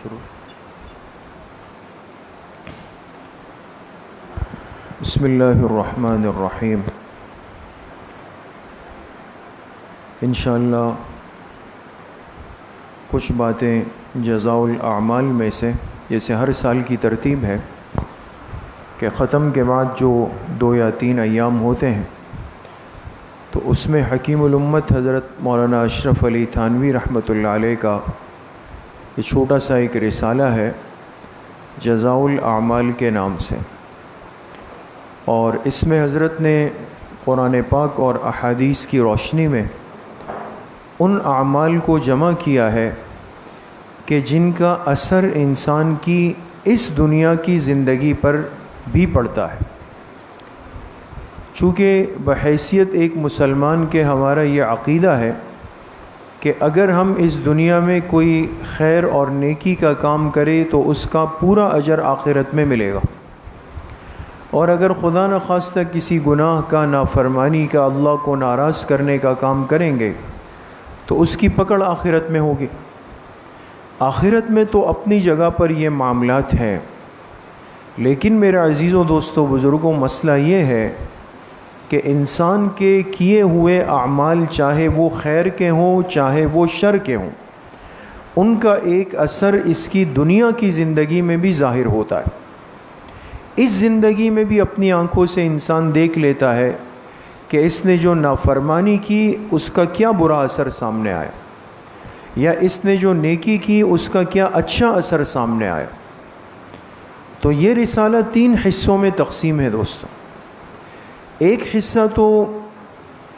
شروع. بسم اللہ الرحمن الرحیم. انشاءاللہ کچھ باتیں جزاء الاعمال میں سے، جیسے ہر سال کی ترتیب ہے کہ ختم کے بعد جو 2 یا 3 ایام ہوتے ہیں تو اس میں حکیم الامت حضرت مولانا اشرف علی تھانوی رحمۃ اللہ علیہ کا یہ چھوٹا سا ایک رسالہ ہے جزاء الاعمال کے نام سے، اور اس میں حضرت نے قرآن پاک اور احادیث کی روشنی میں ان اعمال کو جمع کیا ہے کہ جن کا اثر انسان کی اس دنیا کی زندگی پر بھی پڑتا ہے. چونکہ بحیثیت ایک مسلمان کے ہمارا یہ عقیدہ ہے کہ اگر ہم اس دنیا میں کوئی خیر اور نیکی کا کام کرے تو اس کا پورا اجر آخرت میں ملے گا، اور اگر خدا نخواستہ کسی گناہ کا، نافرمانی کا، اللہ کو ناراض کرنے کا کام کریں گے تو اس کی پکڑ آخرت میں ہوگی. آخرت میں تو اپنی جگہ پر یہ معاملات ہیں، لیکن میرے عزیزوں، دوستوں، بزرگوں، مسئلہ یہ ہے کہ انسان کے کیے ہوئے اعمال، چاہے وہ خیر کے ہوں چاہے وہ شر کے ہوں، ان کا ایک اثر اس کی دنیا کی زندگی میں بھی ظاہر ہوتا ہے. اس زندگی میں بھی اپنی آنکھوں سے انسان دیکھ لیتا ہے کہ اس نے جو نافرمانی کی اس کا کیا برا اثر سامنے آیا، یا اس نے جو نیکی کی اس کا کیا اچھا اثر سامنے آیا. تو یہ رسالہ 3 حصوں میں تقسیم ہے دوستوں. ایک حصہ تو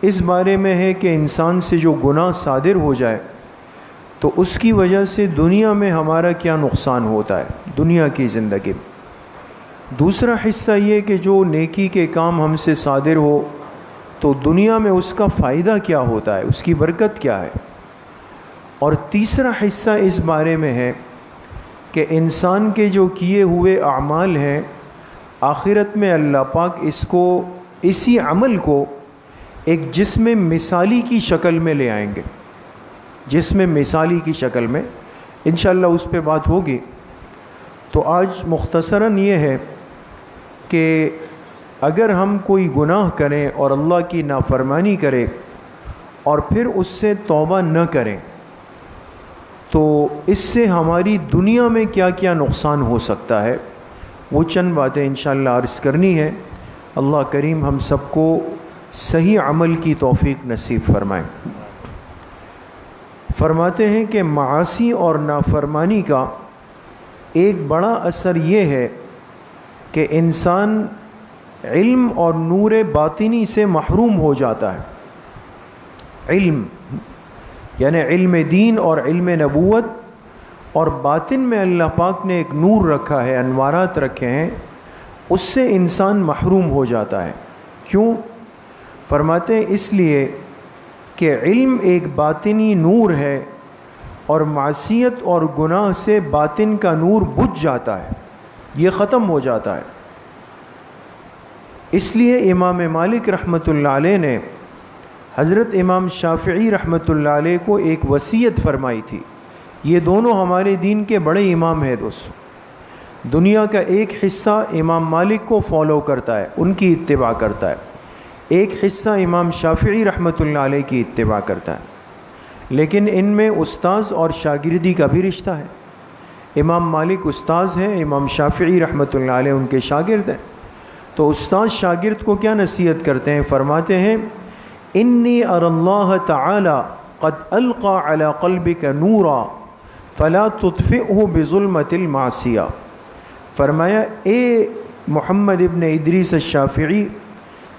اس بارے میں ہے کہ انسان سے جو گناہ صادر ہو جائے تو اس کی وجہ سے دنیا میں ہمارا کیا نقصان ہوتا ہے دنیا کی زندگی میں. دوسرا حصہ یہ کہ جو نیکی کے کام ہم سے صادر ہو تو دنیا میں اس کا فائدہ کیا ہوتا ہے، اس کی برکت کیا ہے. اور تیسرا حصہ اس بارے میں ہے کہ انسان کے جو کیے ہوئے اعمال ہیں، آخرت میں اللہ پاک اس کو، اسی عمل کو ایک جسم مثالی کی شکل میں لے آئیں گے. جسم مثالی کی شکل میں انشاءاللہ اس پہ بات ہوگی. تو آج مختصراً یہ ہے کہ اگر ہم کوئی گناہ کریں اور اللہ کی نافرمانی کریں اور پھر اس سے توبہ نہ کریں تو اس سے ہماری دنیا میں کیا کیا نقصان ہو سکتا ہے، وہ چند باتیں انشاءاللہ عرض کرنی ہے. اللہ کریم ہم سب کو صحیح عمل کی توفیق نصیب فرمائیں. فرماتے ہیں کہ معاصی اور نافرمانی کا ایک بڑا اثر یہ ہے کہ انسان علم اور نور باطنی سے محروم ہو جاتا ہے. علم یعنی علم دین اور علم نبوت، اور باطن میں اللہ پاک نے ایک نور رکھا ہے، انوارات رکھے ہیں، اس سے انسان محروم ہو جاتا ہے. کیوں؟ فرماتے ہیں اس لیے کہ علم ایک باطنی نور ہے اور معصیت اور گناہ سے باطن کا نور بجھ جاتا ہے، یہ ختم ہو جاتا ہے. اس لیے امام مالک رحمۃ اللہ علیہ نے حضرت امام شافعی رحمۃ اللہ علیہ کو ایک وصیت فرمائی تھی. یہ دونوں ہمارے دین کے بڑے امام ہیں دوستو. دنیا کا ایک حصہ امام مالک کو فالو کرتا ہے، ان کی اتباع کرتا ہے، ایک حصہ امام شافعی رحمۃ اللہ علیہ کی اتباع کرتا ہے. لیکن ان میں استاذ اور شاگردی کا بھی رشتہ ہے. امام مالک استاذ ہیں، امام شافعی رحمۃ اللہ علیہ ان کے شاگرد ہیں. تو استاذ شاگرد کو کیا نصیحت کرتے ہیں؟ فرماتے ہیں انی اری اللہ تعالی قد القى علی قلبک نورا فلا تطفئه بظلمۃ المعصیہ. فرمایا اے محمد ابن ادریس الشافعی،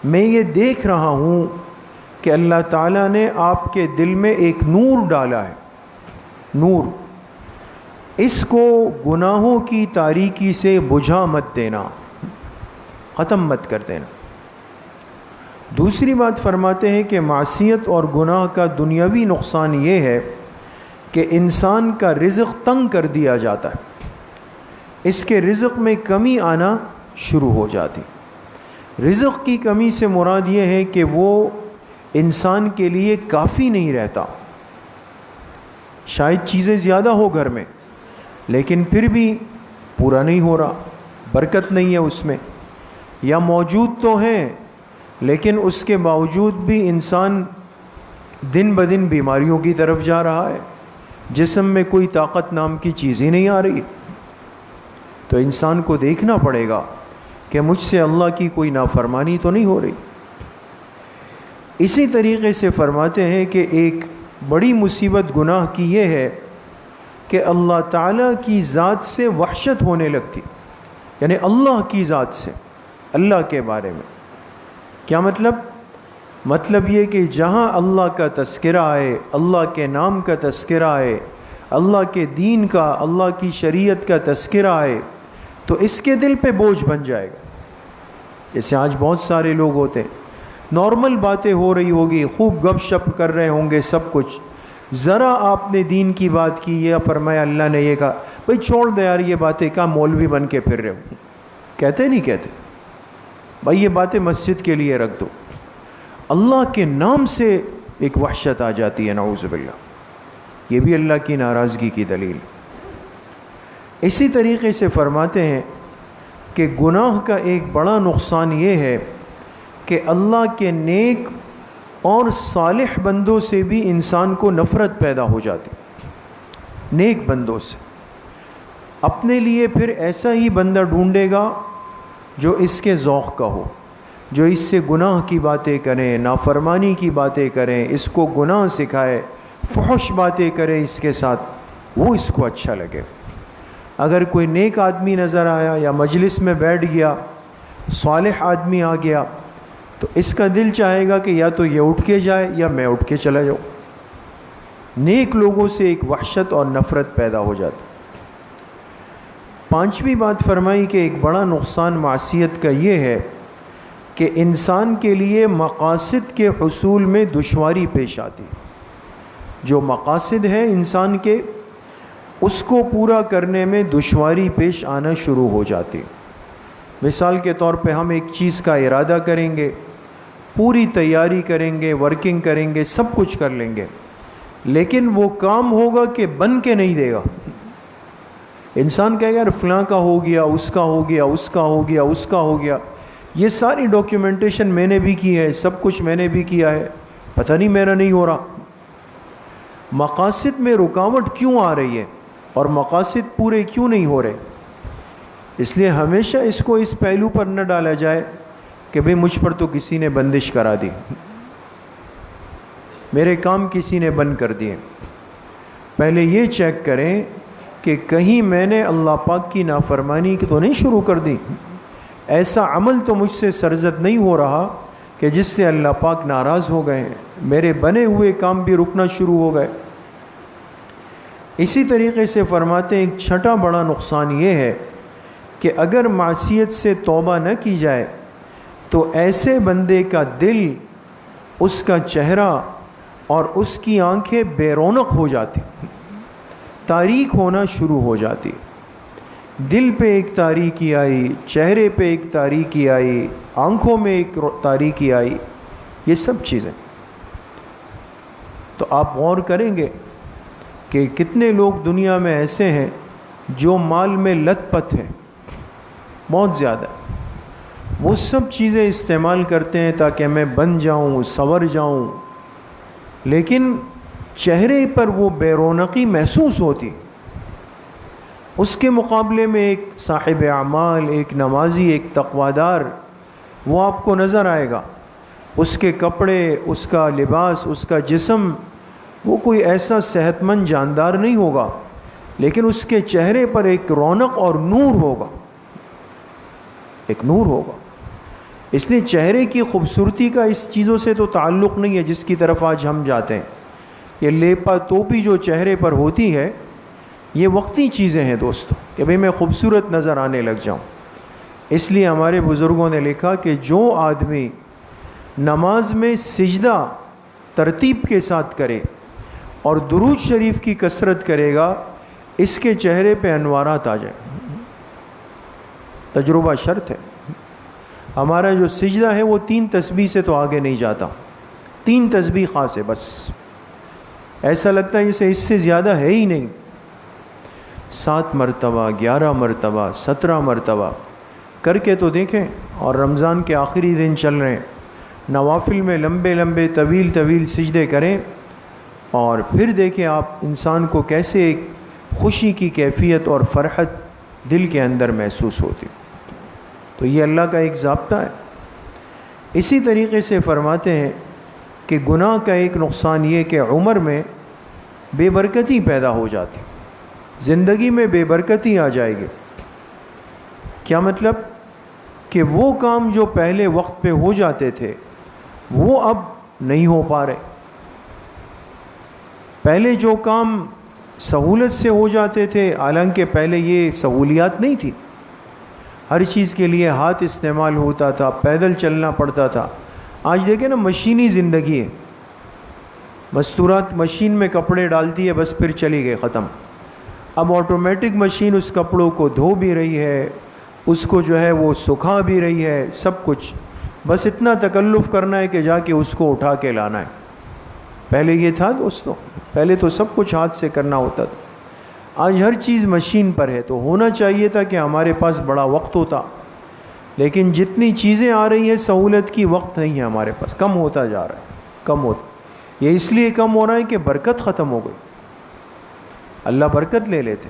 میں یہ دیکھ رہا ہوں کہ اللہ تعالیٰ نے آپ کے دل میں ایک نور ڈالا ہے. نور، اس کو گناہوں کی تاریکی سے بجھا مت دینا، ختم مت کر دینا. دوسری بات فرماتے ہیں کہ معصیت اور گناہ کا دنیاوی نقصان یہ ہے کہ انسان کا رزق تنگ کر دیا جاتا ہے، اس کے رزق میں کمی آنا شروع ہو جاتی. رزق کی کمی سے مراد یہ ہے کہ وہ انسان کے لیے کافی نہیں رہتا. شاید چیزیں زیادہ ہو گھر میں لیکن پھر بھی پورا نہیں ہو رہا، برکت نہیں ہے اس میں، یا موجود تو ہیں لیکن اس کے باوجود بھی انسان دن بدن بیماریوں کی طرف جا رہا ہے، جسم میں کوئی طاقت نام کی چیز ہی نہیں آ رہی۔ تو انسان کو دیکھنا پڑے گا کہ مجھ سے اللہ کی کوئی نافرمانی تو نہیں ہو رہی۔ اسی طریقے سے فرماتے ہیں کہ ایک بڑی مصیبت گناہ کی یہ ہے کہ اللہ تعالیٰ کی ذات سے وحشت ہونے لگتی، یعنی اللہ کی ذات سے، اللہ کے بارے میں۔ کیا مطلب یہ کہ جہاں اللہ کا تذکرہ آئے، اللہ کے نام کا تذکرہ آئے، اللہ کے دین کا، اللہ کی شریعت کا تذکرہ آئے، تو اس کے دل پہ بوجھ بن جائے گا۔ جیسے آج بہت سارے لوگ ہوتے ہیں، نارمل باتیں ہو رہی ہوگی، خوب گپ شپ کر رہے ہوں گے سب کچھ، ذرا آپ نے دین کی بات کی یا فرمایا اللہ نے یہ کہا، بھئی چھوڑ دے یار یہ باتیں، کہاں مولوی بن کے پھر رہے ہو، کہتے نہیں کہتے؟ بھائی یہ باتیں مسجد کے لیے رکھ دو۔ اللہ کے نام سے ایک وحشت آ جاتی ہے، نعوذ باللہ، یہ بھی اللہ کی ناراضگی کی دلیل۔ اسی طریقے سے فرماتے ہیں کہ گناہ کا ایک بڑا نقصان یہ ہے کہ اللہ کے نیک اور صالح بندوں سے بھی انسان کو نفرت پیدا ہو جاتی، نیک بندوں سے۔ اپنے لیے پھر ایسا ہی بندہ ڈھونڈے گا جو اس کے ذوق کا ہو، جو اس سے گناہ کی باتیں کریں، نافرمانی کی باتیں کریں، اس کو گناہ سکھائے، فحش باتیں کرے اس کے ساتھ، وہ اس کو اچھا لگے۔ اگر کوئی نیک آدمی نظر آیا یا مجلس میں بیٹھ گیا، صالح آدمی آ گیا، تو اس کا دل چاہے گا کہ یا تو یہ اٹھ کے جائے یا میں اٹھ کے چلا جاؤں۔ نیک لوگوں سے ایک وحشت اور نفرت پیدا ہو جاتی۔ پانچویں بات فرمائی کہ ایک بڑا نقصان معصیت کا یہ ہے کہ انسان کے لیے مقاصد کے حصول میں دشواری پیش آتی۔ جو مقاصد ہیں انسان کے، اس کو پورا کرنے میں دشواری پیش آنا شروع ہو جاتی۔ مثال کے طور پہ ہم ایک چیز کا ارادہ کریں گے، پوری تیاری کریں گے، ورکنگ کریں گے، سب کچھ کر لیں گے، لیکن وہ کام ہوگا کہ بن کے نہیں دے گا۔ انسان کہے گا یار فلاں کا ہو گیا، اس کا ہو گیا، اس کا ہو گیا، اس کا ہو گیا، یہ ساری ڈاکیومنٹیشن میں نے بھی کی ہے، سب کچھ میں نے بھی کیا ہے، پتہ نہیں میرا نہیں ہو رہا۔ مقاصد میں رکاوٹ کیوں آ رہی ہے اور مقاصد پورے کیوں نہیں ہو رہے؟ اس لیے ہمیشہ اس کو اس پہلو پر نہ ڈالا جائے کہ بھئی مجھ پر تو کسی نے بندش کرا دی، میرے کام کسی نے بند کر دیے۔ پہلے یہ چیک کریں کہ کہیں میں نے اللہ پاک کی نافرمانی کی تو نہیں شروع کر دی، ایسا عمل تو مجھ سے سرزد نہیں ہو رہا کہ جس سے اللہ پاک ناراض ہو گئے ہیں، میرے بنے ہوئے کام بھی رکنا شروع ہو گئے۔ اسی طریقے سے فرماتے ہیں ایک چھٹا بڑا نقصان یہ ہے کہ اگر معصیت سے توبہ نہ کی جائے تو ایسے بندے کا دل، اس کا چہرہ اور اس کی آنکھیں بے رونق ہو جاتی، تاریک ہونا شروع ہو جاتی۔ دل پہ ایک تاریکی آئی، چہرے پہ ایک تاریکی آئی، آنکھوں میں ایک تاریکی آئی، یہ سب چیزیں۔ تو آپ غور کریں گے کہ کتنے لوگ دنیا میں ایسے ہیں جو مال میں لت پت ہیں، بہت زیادہ، وہ سب چیزیں استعمال کرتے ہیں تاکہ میں بن جاؤں، سنور جاؤں، لیکن چہرے پر وہ بے رونقی محسوس ہوتی۔ اس کے مقابلے میں ایک صاحب اعمال، ایک نمازی، ایک تقویدار، وہ آپ کو نظر آئے گا، اس کے کپڑے، اس کا لباس، اس کا جسم، وہ کوئی ایسا صحت مند جاندار نہیں ہوگا، لیکن اس کے چہرے پر ایک رونق اور نور ہوگا، ایک نور ہوگا۔ اس لیے چہرے کی خوبصورتی کا اس چیزوں سے تو تعلق نہیں ہے جس کی طرف آج ہم جاتے ہیں۔ یہ لیپا توپی جو چہرے پر ہوتی ہے، یہ وقتی چیزیں ہیں دوستو، کہ بھئی میں خوبصورت نظر آنے لگ جاؤں۔ اس لیے ہمارے بزرگوں نے لکھا کہ جو آدمی نماز میں سجدہ ترتیب کے ساتھ کرے اور درود شریف کی کثرت کرے گا، اس کے چہرے پہ انوارات آ جائیں۔ تجربہ شرط ہے۔ ہمارا جو سجدہ ہے وہ 3 تسبیح سے تو آگے نہیں جاتا، 3 تسبیح خاص ہے بس، ایسا لگتا ہے جیسے اس سے زیادہ ہے ہی نہیں۔ 7 مرتبہ 11 مرتبہ 17 مرتبہ کر کے تو دیکھیں، اور رمضان کے آخری دن چل رہے ہیں، نوافل میں لمبے لمبے طویل طویل سجدے کریں، اور پھر دیکھیں آپ انسان کو کیسے ایک خوشی کی کیفیت اور فرحت دل کے اندر محسوس ہوتی۔ تو یہ اللہ کا ایک ضابطہ ہے۔ اسی طریقے سے فرماتے ہیں کہ گناہ کا ایک نقصان یہ کہ عمر میں بے برکتی پیدا ہو جاتی، زندگی میں بے برکتی آ جائے گی۔ کیا مطلب؟ کہ وہ کام جو پہلے وقت پہ ہو جاتے تھے وہ اب نہیں ہو پا رہے۔ پہلے جو کام سہولت سے ہو جاتے تھے، حالانکہ پہلے یہ سہولیات نہیں تھی، ہر چیز کے لیے ہاتھ استعمال ہوتا تھا، پیدل چلنا پڑتا تھا۔ آج دیکھیں نا، مشینی زندگی ہے، مستورات مشین میں کپڑے ڈالتی ہے، بس پھر چلی گئے، ختم۔ اب آٹومیٹک مشین اس کپڑوں کو دھو بھی رہی ہے، اس کو جو ہے وہ سکھا بھی رہی ہے، سب کچھ، بس اتنا تکلف کرنا ہے کہ جا کے اس کو اٹھا کے لانا ہے۔ پہلے یہ تھا دوستوں، پہلے تو سب کچھ ہاتھ سے کرنا ہوتا تھا۔ آج ہر چیز مشین پر ہے، تو ہونا چاہیے تھا کہ ہمارے پاس بڑا وقت ہوتا، لیکن جتنی چیزیں آ رہی ہیں سہولت کی، وقت نہیں ہے ہمارے پاس، کم ہوتا جا رہا ہے، کم ہوتا۔ یہ اس لیے کم ہو رہا ہے کہ برکت ختم ہو گئی، اللہ برکت لے لیتے،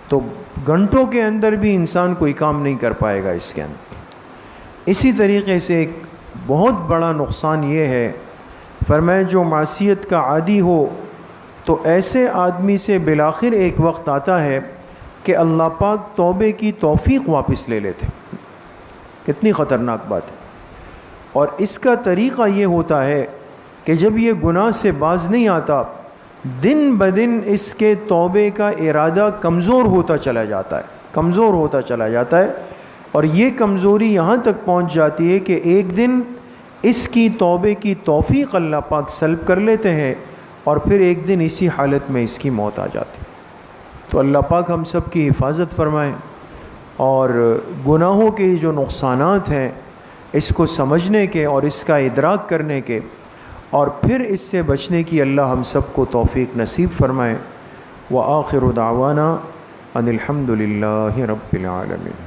تو گھنٹوں کے اندر بھی انسان کوئی کام نہیں کر پائے گا اس کے اندر۔ اسی طریقے سے ایک بہت بڑا نقصان یہ ہے، فرمایا جو معصیت کا عادی ہو تو ایسے آدمی سے بالآخر ایک وقت آتا ہے کہ اللہ پاک توبے کی توفیق واپس لے لیتے۔ کتنی خطرناک بات ہے۔ اور اس کا طریقہ یہ ہوتا ہے کہ جب یہ گناہ سے باز نہیں آتا، دن بدن اس کے توبے کا ارادہ کمزور ہوتا چلا جاتا ہے، کمزور ہوتا چلا جاتا ہے، اور یہ کمزوری یہاں تک پہنچ جاتی ہے کہ ایک دن اس کی توبے کی توفیق اللہ پاک سلب کر لیتے ہیں، اور پھر ایک دن اسی حالت میں اس کی موت آ جاتی۔ تو اللہ پاک ہم سب کی حفاظت فرمائیں، اور گناہوں کے جو نقصانات ہیں اس کو سمجھنے کے اور اس کا ادراک کرنے کے، اور پھر اس سے بچنے کی اللہ ہم سب کو توفیق نصیب فرمائے۔ وآخر دعوانا ان الحمد للہ رب العالمین۔